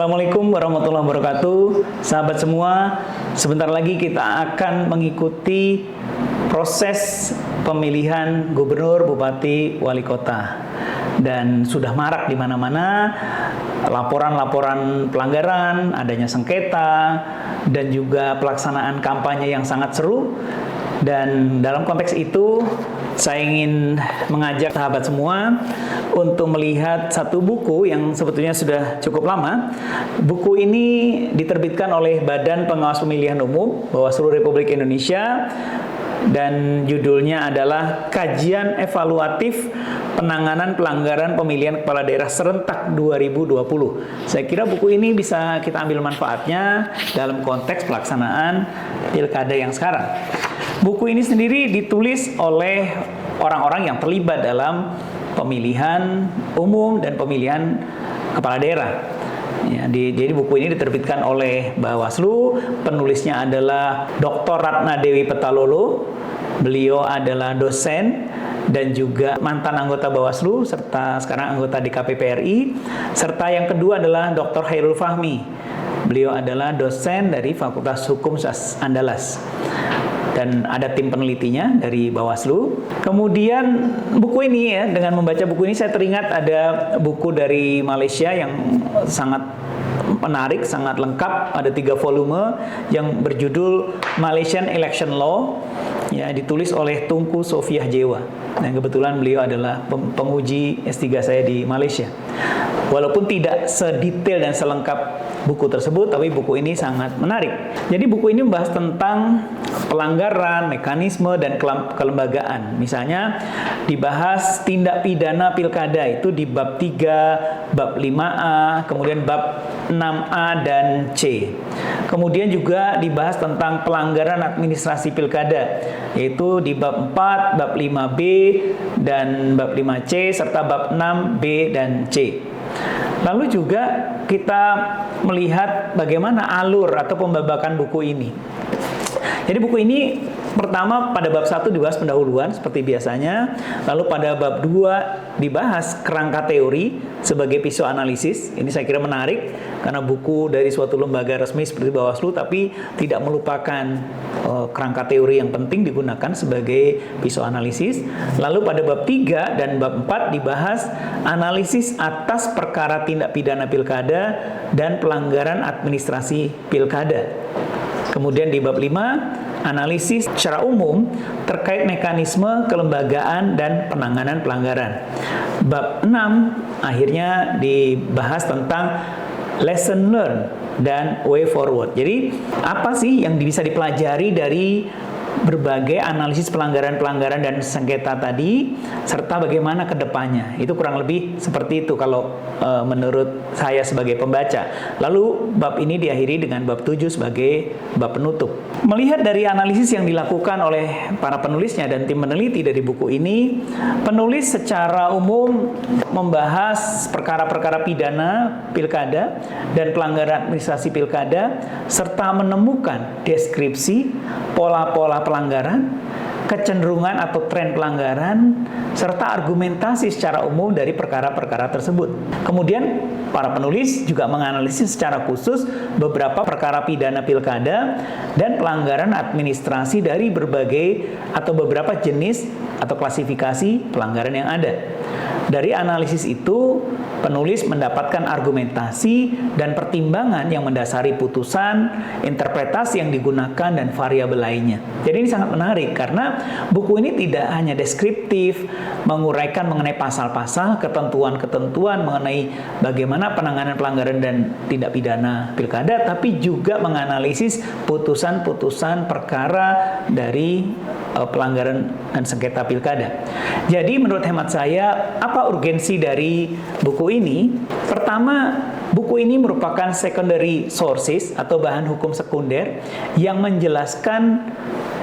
Assalamualaikum warahmatullahi wabarakatuh. Sahabat semua, sebentar lagi kita akan mengikuti proses pemilihan gubernur, bupati, wali kota. Dan sudah marak di mana-mana laporan-laporan pelanggaran, adanya sengketa, dan juga pelaksanaan kampanye yang sangat seru. Dan dalam konteks itu, saya ingin mengajak sahabat semua untuk melihat satu buku yang sebetulnya sudah cukup lama. Buku ini diterbitkan oleh Badan Pengawas Pemilihan Umum Bawaslu Republik Indonesia dan judulnya adalah Kajian Evaluatif Penanganan Pelanggaran Pemilihan Kepala Daerah Serentak 2020. Saya kira buku ini bisa kita ambil manfaatnya dalam konteks pelaksanaan pilkada yang sekarang. Buku ini sendiri ditulis oleh orang-orang yang terlibat dalam pemilihan umum dan pemilihan kepala daerah. Ya, jadi buku ini diterbitkan oleh Bawaslu, penulisnya adalah Dr. Ratna Dewi Petalolo. Beliau adalah dosen dan juga mantan anggota Bawaslu serta sekarang anggota DKPP RI. Serta yang kedua adalah Dr. Hairul Fahmi. Beliau adalah dosen dari Fakultas Hukum Andalas. Dan ada tim penelitinya dari Bawaslu. Kemudian buku ini ya, dengan membaca buku ini saya teringat ada buku dari Malaysia yang sangat menarik, sangat lengkap, ada 3 volume yang berjudul Malaysian Election Law, ya, ditulis oleh Tunku Sofiah Jewa. Dan kebetulan beliau adalah penguji S3 saya di Malaysia. Walaupun tidak sedetail dan selengkap buku tersebut, tapi buku ini sangat menarik. Jadi buku ini membahas tentang pelanggaran, mekanisme, dan kelembagaan. Misalnya dibahas tindak pidana pilkada itu di bab 3, bab 5A, kemudian bab 6A dan C. Kemudian juga dibahas tentang pelanggaran administrasi pilkada, yaitu di bab 4, bab 5B, dan bab 5C, serta bab 6B dan C. Lalu juga kita melihat bagaimana alur atau pembabakan buku ini. Jadi buku ini pertama pada bab 1 dibahas pendahuluan seperti biasanya, lalu pada bab 2 dibahas kerangka teori sebagai pisau analisis. Ini saya kira menarik karena buku dari suatu lembaga resmi seperti Bawaslu tapi tidak melupakan kerangka teori yang penting digunakan sebagai pisau analisis. Lalu pada bab 3 dan bab 4 dibahas analisis atas perkara tindak pidana pilkada dan pelanggaran administrasi pilkada. Kemudian di bab 5, analisis secara umum terkait mekanisme kelembagaan dan penanganan pelanggaran. Bab 6 akhirnya dibahas tentang lesson learned dan way forward. Jadi, apa sih yang bisa dipelajari dari berbagai analisis pelanggaran-pelanggaran dan sengketa tadi, serta bagaimana ke depannya. Itu kurang lebih seperti itu kalau menurut saya sebagai pembaca. Lalu bab ini diakhiri dengan bab 7 sebagai bab penutup. Melihat dari analisis yang dilakukan oleh para penulisnya dan tim peneliti dari buku ini, penulis secara umum membahas perkara-perkara pidana pilkada dan pelanggaran administrasi pilkada, serta menemukan deskripsi pola-pola pelanggaran, kecenderungan atau tren pelanggaran, serta argumentasi secara umum dari perkara-perkara tersebut. Kemudian, para penulis juga menganalisis secara khusus beberapa perkara pidana pilkada dan pelanggaran administrasi dari berbagai atau beberapa jenis atau klasifikasi pelanggaran yang ada. Dari analisis itu, penulis mendapatkan argumentasi dan pertimbangan yang mendasari putusan, interpretasi yang digunakan, dan variabel lainnya. Jadi ini sangat menarik karena buku ini tidak hanya deskriptif, menguraikan mengenai pasal-pasal, ketentuan-ketentuan mengenai bagaimana penanganan pelanggaran dan tindak pidana pilkada, tapi juga menganalisis putusan-putusan perkara dari pelanggaran dan sengketa pilkada. Jadi menurut hemat saya, apa urgensi dari buku ini? Pertama, buku ini merupakan secondary sources atau bahan hukum sekunder yang menjelaskan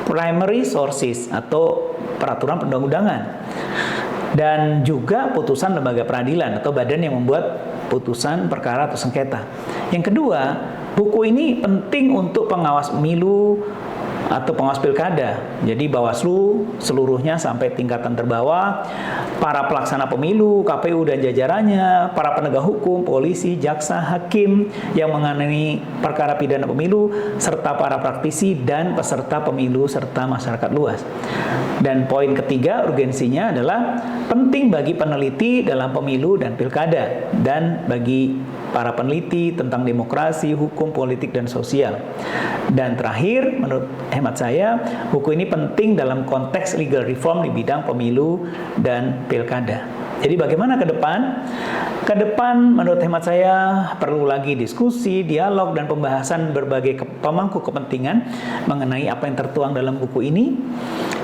primary sources atau peraturan perundang-undangan dan juga putusan lembaga peradilan atau badan yang membuat putusan perkara atau sengketa. Yang kedua, buku ini penting untuk pengawas pemilu, atau pengawas pilkada. Jadi Bawaslu seluruhnya sampai tingkatan terbawah, para pelaksana pemilu, KPU dan jajarannya, para penegak hukum, polisi, jaksa, hakim yang menangani perkara pidana pemilu, serta para praktisi dan peserta pemilu serta masyarakat luas. Dan poin ketiga, urgensinya adalah penting bagi peneliti dalam pemilu dan pilkada, dan bagi para peneliti tentang demokrasi, hukum, politik, dan sosial. Dan terakhir, menurut hemat saya, buku ini penting dalam konteks legal reform di bidang pemilu dan pilkada. Jadi bagaimana ke depan? Ke depan menurut hemat saya perlu lagi diskusi, dialog, dan pembahasan berbagai pemangku kepentingan mengenai apa yang tertuang dalam buku ini.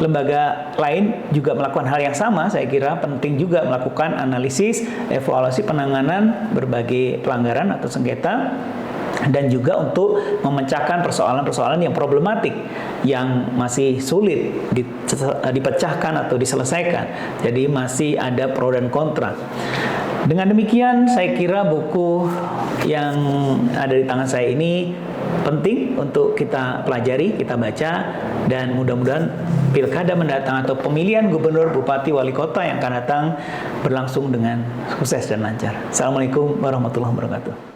Lembaga lain juga melakukan hal yang sama. Saya kira penting juga melakukan analisis, evaluasi penanganan berbagai pelanggaran atau sengketa, dan juga untuk memecahkan persoalan-persoalan yang problematik yang masih sulit dipecahkan atau diselesaikan. Jadi masih ada pro dan kontra. Dengan demikian, saya kira buku yang ada di tangan saya ini penting untuk kita pelajari, kita baca, dan mudah-mudahan pilkada mendatang atau pemilihan gubernur, bupati, wali kota yang akan datang berlangsung dengan sukses dan lancar. Assalamualaikum warahmatullahi wabarakatuh.